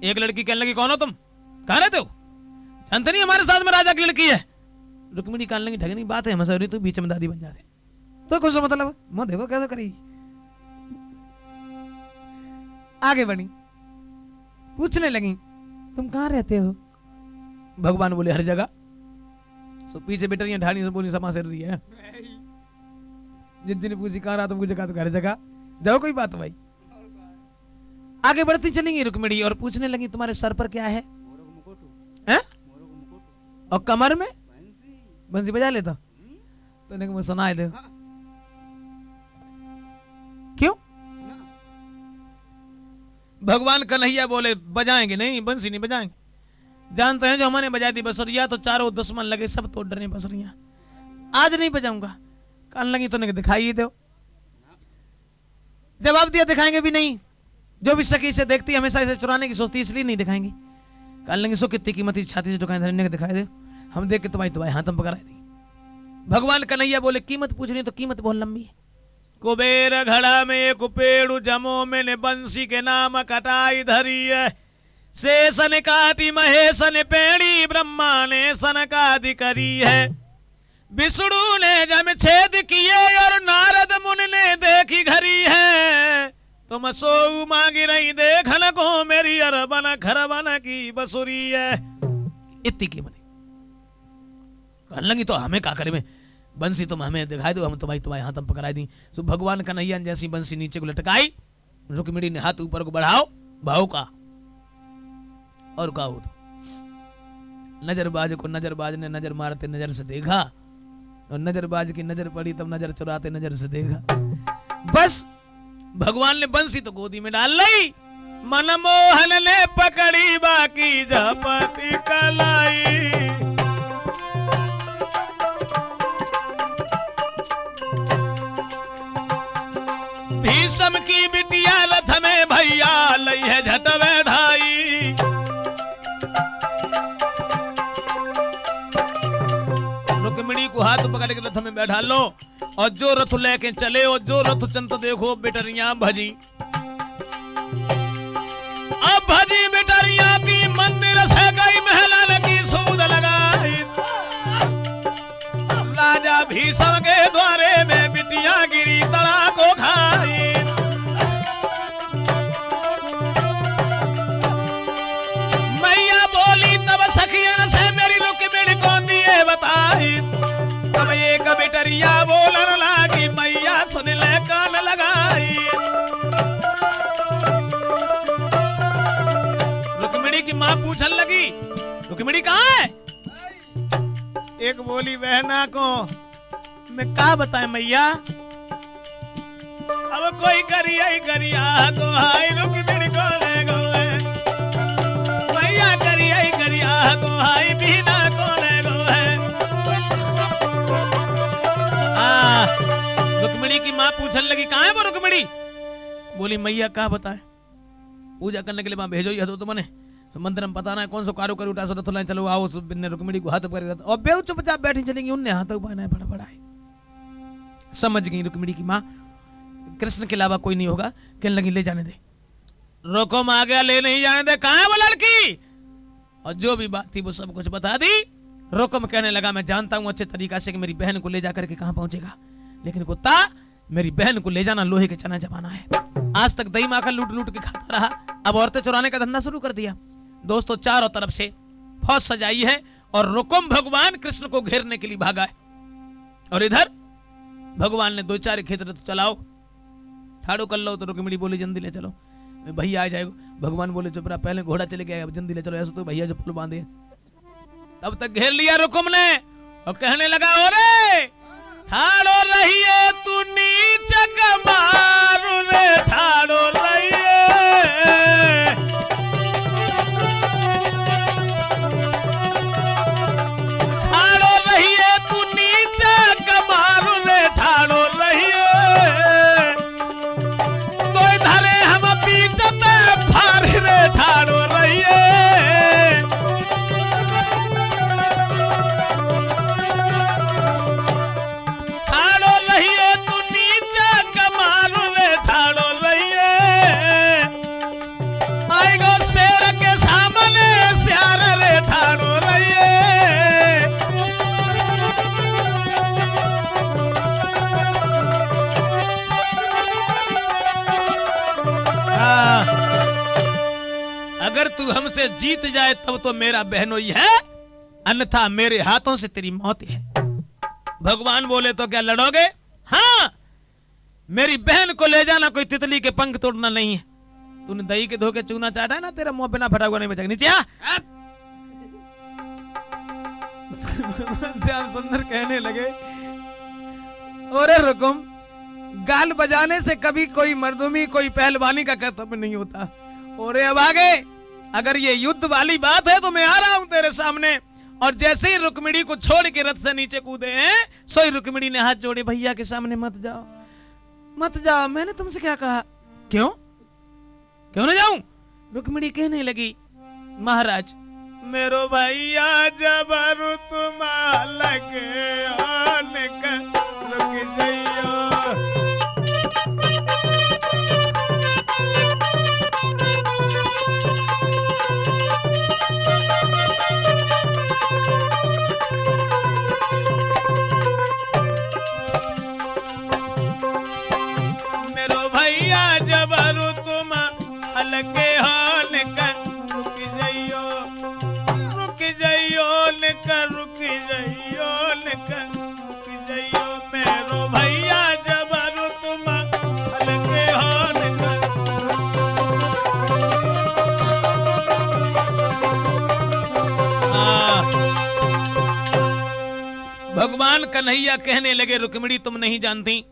एक लड़की कहने लगी कौन हो तुम कहाँ रहते हो जानते नहीं हमारे साथ में राजा की लड़की है। रुक्मिणी कहने लगी ढगनी बात है मसौरी तू बीच में दादी बन जा रहे तो कुछ मतलब मैं देखो कैसे करी। आगे बढ़ी पूछने लगी तुम कहाँ रहते हो। भगवान बोले हर जगह। सो पीछे बेटरियां ढाणी से बोली समा से रही है। जिन पूछी कहाँ रहा तुमको जगह तो हर जगह जाओ कोई बात भाई। आगे बढ़ती चलेंगी रुक्मिणी और पूछने लगी तुम्हारे सर पर क्या है और कमर में बंसी बजा लेता तो मैं सुनाए दे क्यों। भगवान कन्हैया बोले बजाएंगे नहीं बंसी नहीं बजाएंगे। जानते हैं जो हमने बजा दी बसुरिया तो चारों दुश्मन लगे सब तोड़ रहे बसुरिया। आज नहीं बजाऊंगा कान लगी तो दिखाई ही दो। जवाब दिया दिखाएंगे भी नहीं। जो भी सखी से देखती हमेशा इसे चुराने की सोचती इसलिए नहीं दिखाएंगे। कान लगी सो कितनी कीमती छाती से दुकान धरने के दिखाई दे हम देख के तुम्हारी हाथ में पकड़ा दी। भगवान कन्हैया बोले कीमत पूछ रही तो कीमत बहुत लंबी है। कुबेर घड़ा में एक पेड़ जमो मैंने बंसी के नाम कटाई धरी है। शेषन काटी महेशन पेड़ी ब्रह्मा ने सनकादि करी है। विष्णु ने जम छेद किए और नारद मुनि ने देखी घरी है। तुम सो मांगी रही देखन को मेरी अरबन खरबन की बसुरी है। इतनी कीमत लगी तो हमें क्या करे में बंसी तुम हमें दिखाई दो हम तुम्हारे हाथ में पकड़ाई दी। सो भगवान कन्हैया जैसी बंसी नीचे को लटकाई रुक्मिणी ने हाथ ऊपर को बढ़ाओ भाव का और का हो तो नजरबाज को नजरबाज ने नजर मारते नजर से देखा और नजरबाज की नजर पड़ी तब नजर चुराते नजर से देखा। बस भगवान ने बंसी तो गोदी में डाल ली। मनमोहन ने पकड़ी बाकी झपटी कलाई। भीषम की बिटिया रथ में भैया लई है झट बैठाई। रुक्मिणी को हाथ पकड़ के रथ में बैठा लो और जो रथ लेके चले और जो रथ चंत देखो बेटरिया भजी। अब भजी बेटरिया की मंदिर से गई महलन की सूद लगाई। राजा भीषम के द्वारे में बिटिया गिरी तड़ा को खाई। मैया बोली तब सखियन से मेरी रुक्मिणी को दिए बताई। तब एक बिटरिया बोलन लागी मैया सुन ले कान लगाई। रुक्मिणी की मां पूछन लगी रुक्मिणी कहाँ है? एक बोली बहना को मैं क्या बताए मैया। अब कोई करिया तो हाय रुक्मिणी को ले गए। मैया करिया तो हाय बिना को ले गए। रुक्मिणी की मां पूछने लगी कहाँ है वो रुक्मिणी? बोली मैया क्या बताए, पूजा करने के लिए वहां भेजो। यह तो तुमने मंदिर में पता ना कौन सा कारो करी उठा सो रथ चलो आओ। ने रुक्मिणी को हाथ पकड़ और बेउ चुपचाप बैठी चलेंगी। उनने हाथ उठाना बड़ा बड़ा है। समझ गई रुक्मिणी की माँ कृष्ण के अलावा कोई नहीं होगा। कहने लगी ले जाने दे। रोकम आ गया ले नहीं जाने दे। कहाँ है वो लड़की? और जो भी बात थी वो सब कुछ बता दी। रोकम कहने लगा मैं जानता हूँ अच्छे तरीका से कि मेरी बहन को ले जाकर के कहाँ पहुंचेगा, लेकिन कुत्ता मेरी बहन को ले जाना लोहे के चना जमाना है। आज तक दही माखन लूट लूट के खाता रहा, अब औरतें चुराने का धंधा शुरू कर दिया। दोस्तों चारों तरफ से फौज सजाई है और रुकुम भगवान कृष्ण को घेरने के लिए भागा है। और इधर भगवान ने दो चार खेत तो चलाओ ठाड़ो कर लो। तो रुक्मिणी बोली जल्दी ले चलो भैया आ जाएगा। भगवान बोले चुप रहा, पहले घोड़ा चले गया, अब जल्दी ले चलो। ऐसा तो भैया जो फूल बांधे। तब तक घेर लिया रुकुम ने और कहने लगा ओरे ठाड़ो रहिए तू नीच कमारू रे ठाड़ो रहिए। ठाड़ो रहिए तू नीच कमारू रे ठाड़ो रहिए। तो इधरे हम बीच में फार रे ठाड़ो रहिए। अगर तू हमसे जीत जाए तब तो मेरा बहनोई है, अन्यथा मेरे हाथों से तेरी मौत है। भगवान बोले तो क्या लड़ोगे? हाँ, मेरी बहन को ले जाना कोई तितली के पंख तोड़ना नहीं है। तूने दही के धोके चूना चाटा है ना, तेरा मुंह बिना फटा हुआ नहीं बचेगा। नीचे आ। श्याम सुंदर कहने लगे ओरे रुकुम, गाल बजाने से कभी कोई मर्दूमी कोई पहलवानी का कर्तव्य नहीं होता। ओरे अब आगे अगर ये युद्ध वाली बात है तो मैं आ रहा हूं तेरे सामने। और जैसे ही रुक्मिणी को छोड़ के रथ से नीचे कूदे हैं, सोई रुक्मिणी ने हाथ जोड़े भैया के सामने मत जाओ मत जाओ। मैंने तुमसे क्या कहा? क्यों क्यों न जाऊं? रुक्मिणी कहने लगी महाराज मेरो भैया जबरु तुम लगे आने का रुक जाइयो। मेरो भैया जबरु तुम अलगे होने का रुक जाइयो रुक जाइयो लेकर रुक जाइयो लेकर रुक जाइयो। मेरो भैया जबरु तुम अलगे होने का। भगवान कन्हैया कहने लगे रुक्मिणी तुम नहीं जानती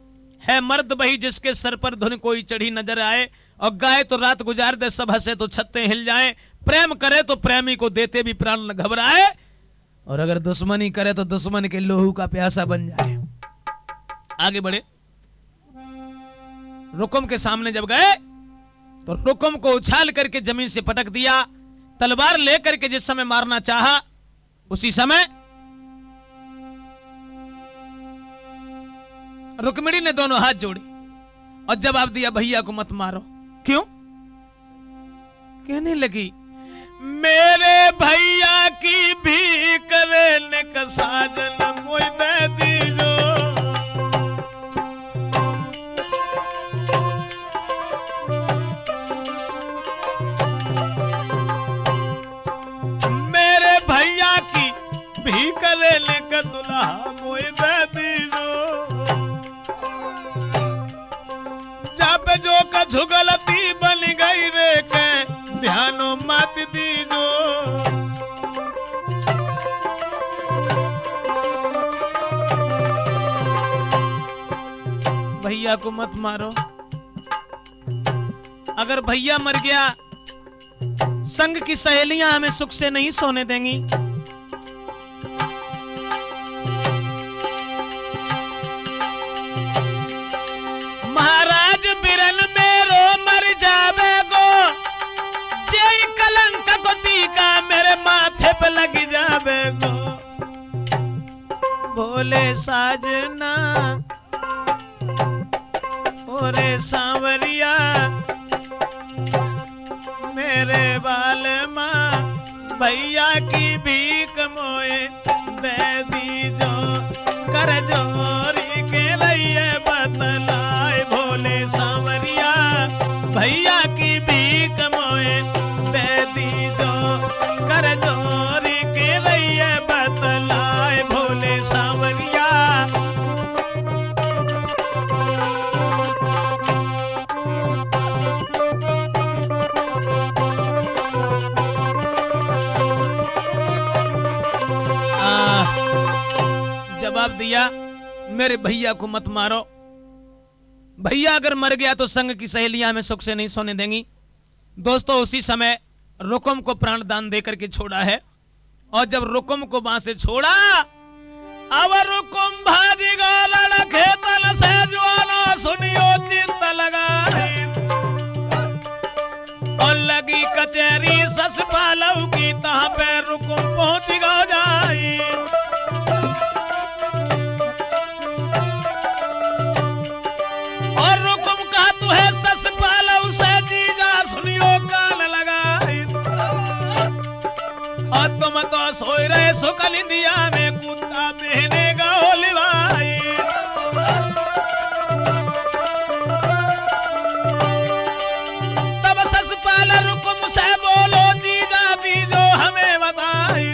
है मर्द वही जिसके सर पर धुन कोई चढ़ी नजर आए। और गाय तो रात गुजार दे सब हंसे तो छत्ते हिल जाए। प्रेम करे तो प्रेमी को देते भी प्राण न घबराए। और अगर दुश्मनी करे तो दुश्मन के लोहू का प्यासा बन जाए। आगे बढ़े। रुकुम के सामने जब गए तो रुकुम को उछाल करके जमीन से पटक दिया। तलवार लेकर के जिस समय मारना चाहा, उसी समय रुक्मिणी ने दोनों हाथ जोड़े और जवाब दिया, भैया को मत मारो। क्यों? कहने लगी, मेरे भैया की भी करे का साजन मोई दे दीजो। मेरे भैया की भी करे का दुल्हा मोई दे दीजो। जब जो का झुगलती बन गई रे के ध्यानो मत दीजो। भैया को मत मारो। अगर भैया मर गया, संग की सहेलियां हमें सुख से नहीं सोने देंगी। महाराज बिरन मेरो मर जावे गो, जय कलंक को टीका मेरे माथे पे लग जावे गो। बोले साजना ओरे सांवरिया, मेरे बाल माँ भैया की भीख मोए दे दीजो। कर जोरी के लिए बतलाए, भोले सांवरिया भैया की भीख मोए दे दीजो। कर जोरी के लिए बतलाए, भोले सांवरिया। जवाब दिया, मेरे भैया को मत मारो। भैया अगर मर गया तो संग की सहेलियां हमें सुख से नहीं सोने देंगी। दोस्तों, उसी समय रुकुम को प्राण दान देकर के छोड़ा है। और जब रुकुम को वहां से छोड़ा, अब रुकुम भाजी गाला खेतन से ज्वाला सुनियो चित्त लगाई। और लगी कचहरी सस पालव की, तहां पे रुकुम पहुंच गो जाई। तुम तो सोए रहे सुकल इंदिया में, कुत्ता पहने गोली भाई। तब ससपाल रुकुम से बोलो, जीजा दीजो हमें बताई।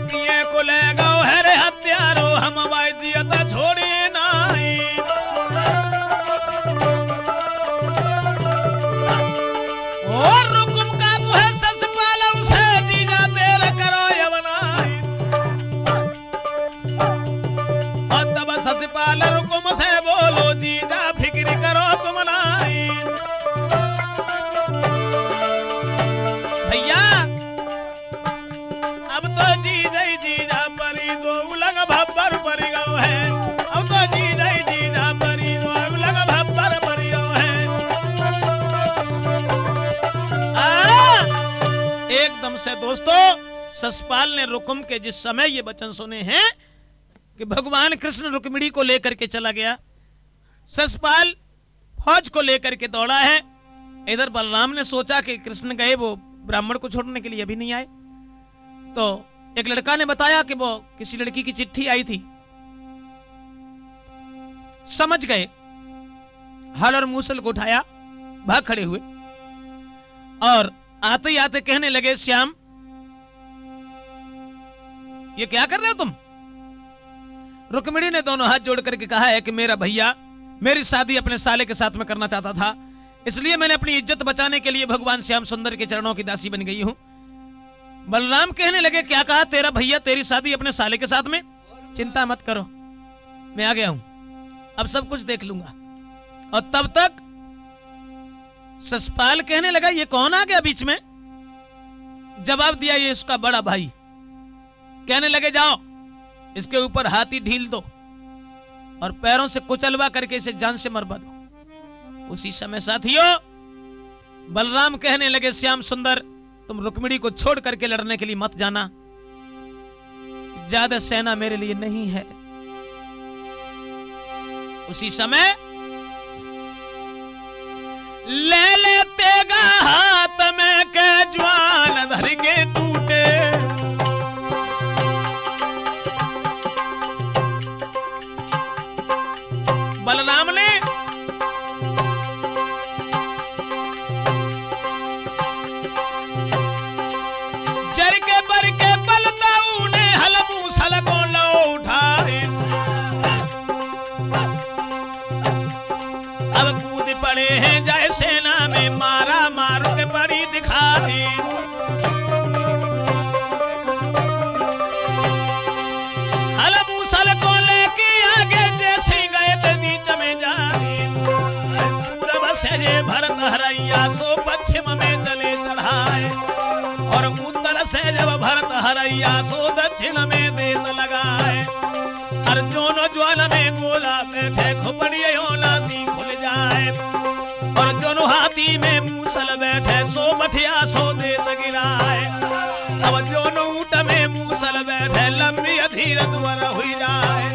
किए को ले गो है रे हत्यारो, हम भाई जियता छोड़िए नहीं। और रुकुम का तो है ससपाल उसे रुकुम से बोलो, जीजा फिक्र करो तुम नहीं। भैया अब तो जीजा परी दो उलग भब्बर परी गो है। अब तो जीजा परी दो उलग भब्बर परी गो है। एकदम से दोस्तों, ससपाल ने रुकुम के जिस समय ये वचन सुने हैं कि भगवान कृष्ण रुक्मिणी को लेकर के चला गया, ससपाल फौज को लेकर के दौड़ा है। इधर बलराम ने सोचा कि कृष्ण गए, वो ब्राह्मण को छोड़ने के लिए अभी नहीं आए। तो एक लड़का ने बताया कि वो किसी लड़की की चिट्ठी आई थी। समझ गए, हल और मूसल को उठाया, भाग खड़े हुए और आते ही आते कहने लगे, श्याम ये क्या कर रहे हो तुम? रुक्मिणी ने दोनों हाथ जोड़ करके कहा है कि मेरा भैया मेरी शादी अपने साले के साथ में करना चाहता था, इसलिए मैंने अपनी इज्जत बचाने के लिए भगवान श्याम सुंदर के चरणों की दासी बन गई हूं। बलराम कहने लगे, क्या कहा? तेरा भैया तेरी शादी अपने साले के साथ में? चिंता मत करो, मैं आ गया हूं, अब सब कुछ देख लूंगा। और तब तक ससपाल कहने लगा, ये कौन आ गया बीच में? जवाब दिया, ये इसका बड़ा भाई। कहने लगे, जाओ इसके ऊपर हाथी ढील दो और पैरों से कुचलवा करके इसे जान से मरवा दो। उसी समय साथियों बलराम कहने लगे, श्याम सुंदर तुम रुक्मिणी को छोड़ करके लड़ने के लिए मत जाना, ज्यादा सेना मेरे लिए नहीं है। उसी समय ले लेतेगा हाथ में के ज्वाल धर के टूटे, बलराम ने जर के बर के बलदाऊ ने हल मूसल को लो उठाए, अब कूद पड़े हैं जय सेना में, मारा मारो के बड़ी दिखाई। हल मूसल को लेके आगे जैसे गए थे बीच में जाए, पूरब से जे भरत हरैया सो पश्चिम में चले चढ़ाए, और उत्तर से जब भरत हरैया सो दक्षिण में देत लगाए। अर्जुन ज्वाल में गोला बैठे खोपड़ियों नासी खुल जाए, और दोनों हाथी में मूसल बैठे सो मठिया सो देत गिराए। अब दोनों ऊंट में मूसल बैठे लंबी अधीर द्वार हुई जाए,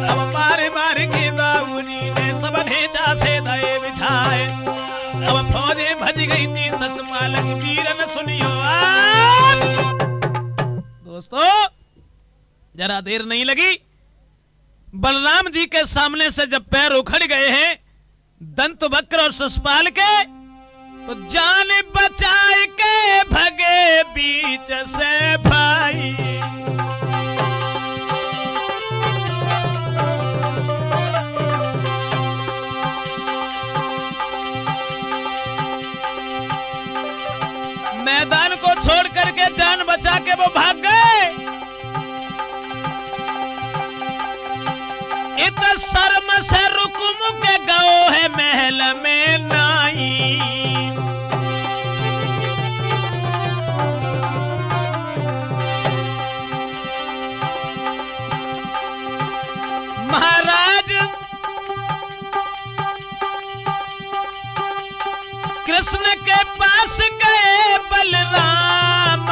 अब मारे मारे के दाऊनी ने सब ढेंचा से दए बिछाए, अब फौजे भज गई थी ससमालक वीरन सुनियो आज। दोस्तों जरा देर नहीं लगी, बलराम जी के सामने से जब पैर उखड़ गए हैं दंत वक्र और ससपाल के, तो जान बचाए के भगे बीच से भाई। मैदान को छोड़ करके जान बचा के वो भाग गए। इत शर्म से रुकुम के गओ है महल में नाई, महाराज कृष्ण के पास गए बलराम,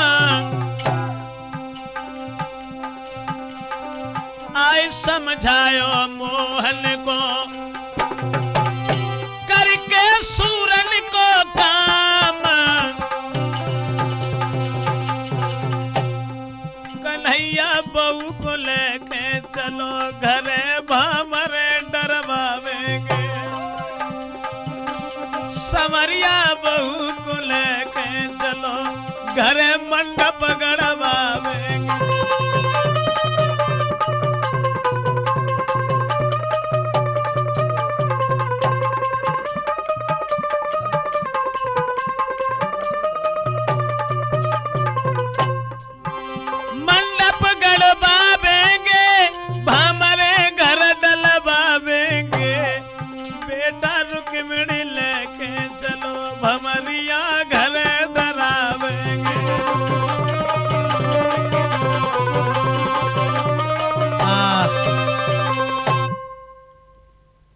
आए समझायो मोहन को करके सूरन को काम, कन्हैया बहू को लेके चलो घरे भामरे डरवावेंगे, समरिया बहू को लेके चलो घरे मंडप गड़वावेंगे। मंडप गड़वावेंगे भामरे घर डलवावेंगे, बेटा रुक्मिणी लेके चलो भमरिया घरे धरावेंगे।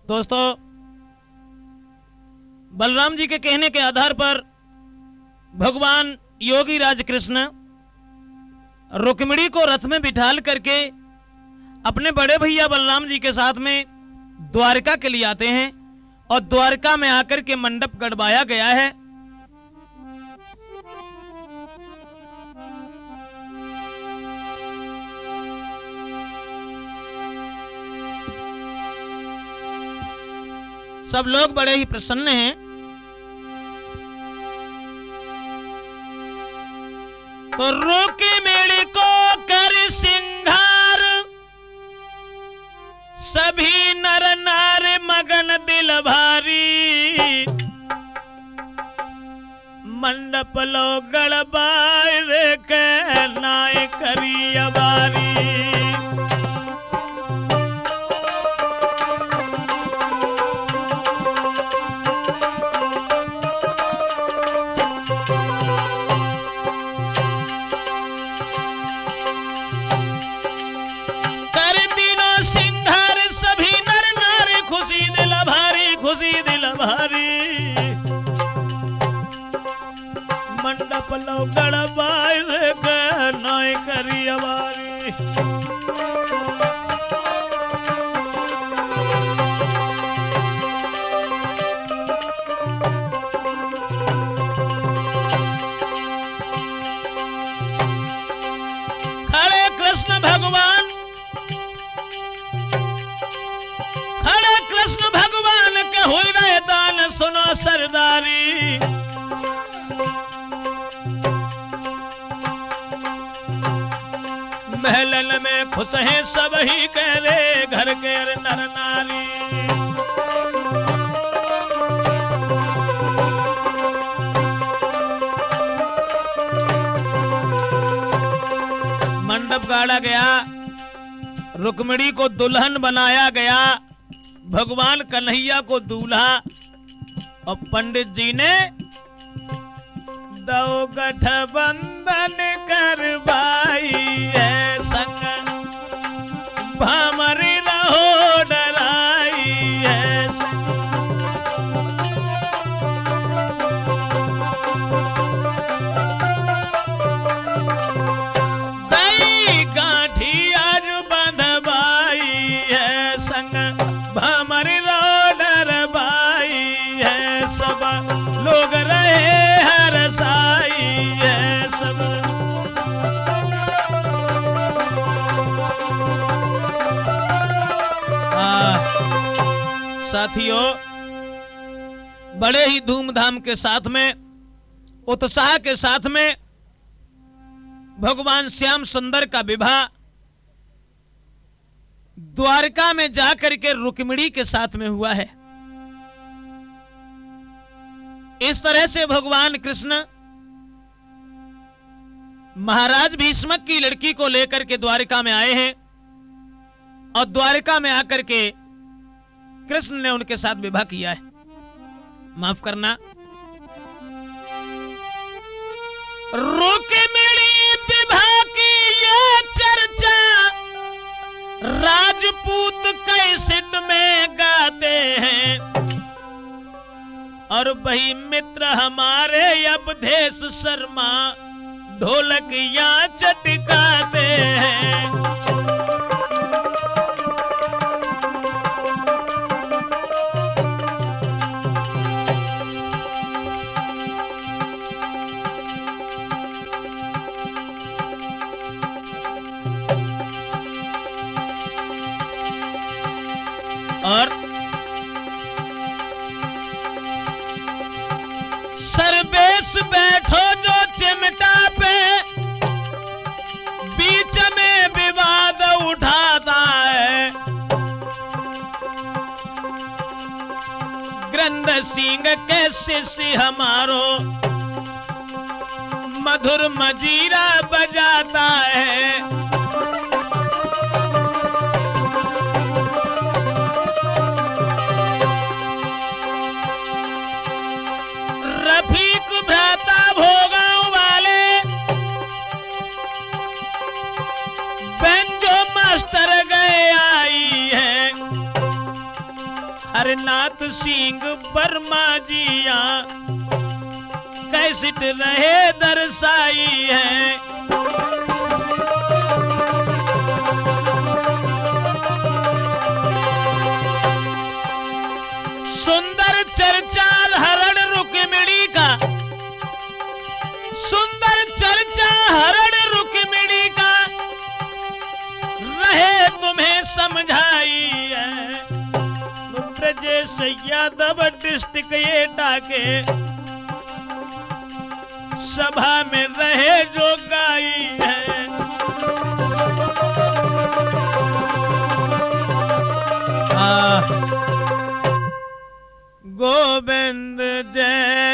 दोस्तों बलराम जी के कहने के आधार पर भगवान योगी राज कृष्ण रुक्मिणी को रथ में बिठाल करके अपने बड़े भैया बलराम जी के साथ में द्वारका के लिए आते हैं, और द्वारका में आकर के मंडप गड़वाया गया है। सब लोग बड़े ही प्रसन्न हैं। तो रुक्मिणी को कर सिंगार सभी नर नार मगन दिल भारी, मंडप लो गड़बाए के नाय करी अबारी। खुशी दिल भारी मंडप लो गड़बाई रे नाय करी अवारी। खड़े कृष्ण भगवान, खड़े कृष्ण भगवान के हुई रहे दान सुनो सरदारी। महलन में खुश हैं सब ही कह रे घर के नर नारी। मंडप गाड़ा गया, रुक्मिणी को दुल्हन बनाया गया, भगवान कन्हैया को दूल्हा, और पंडित जी ने दो गठबंधन करवाई है संग भमरी रहो डराई है संग। दई गांठी आज बंधवाई है संग भमरी रहो डरवाई है। सब लोग रहे हरसाई है सब। साथियों, बड़े ही धूमधाम के साथ में, उत्साह के साथ में भगवान श्याम सुंदर का विवाह द्वारका में जाकर के रुक्मिणी के साथ में हुआ है। इस तरह से भगवान कृष्ण महाराज भीष्मक की लड़की को लेकर के द्वारका में आए हैं, और द्वारका में आकर के कृष्ण ने उनके साथ विवाह किया है। माफ करना, रुक्मिणी विवाह की ये चर्चा राजपूत कैसेट में गाते हैं, और वही मित्र हमारे अवधेश शर्मा ढोलक यहाँ चटकाते हैं। और सरबेश बैठो जो चिमटा पे, बीच में विवाद उठाता है। ग्रंथ सिंह के शिष्य हमारो मधुर मजीरा बजाता है। भ्राता भोगांव वाले बेंजो मास्टर गए आई है। हरनाथ सिंह वर्मा जिया कैसेट रहे दर्शाई है। सुंदर चर्चा हरण रुक्मिणी का, सुंदर चर्चा हरण रुक्मिणी का रहे तुम्हें समझाई है। ब्रजेश यादव डिस्ट्रिक्ट एटा के सभा में रहे जो गाई है। गोविंद जय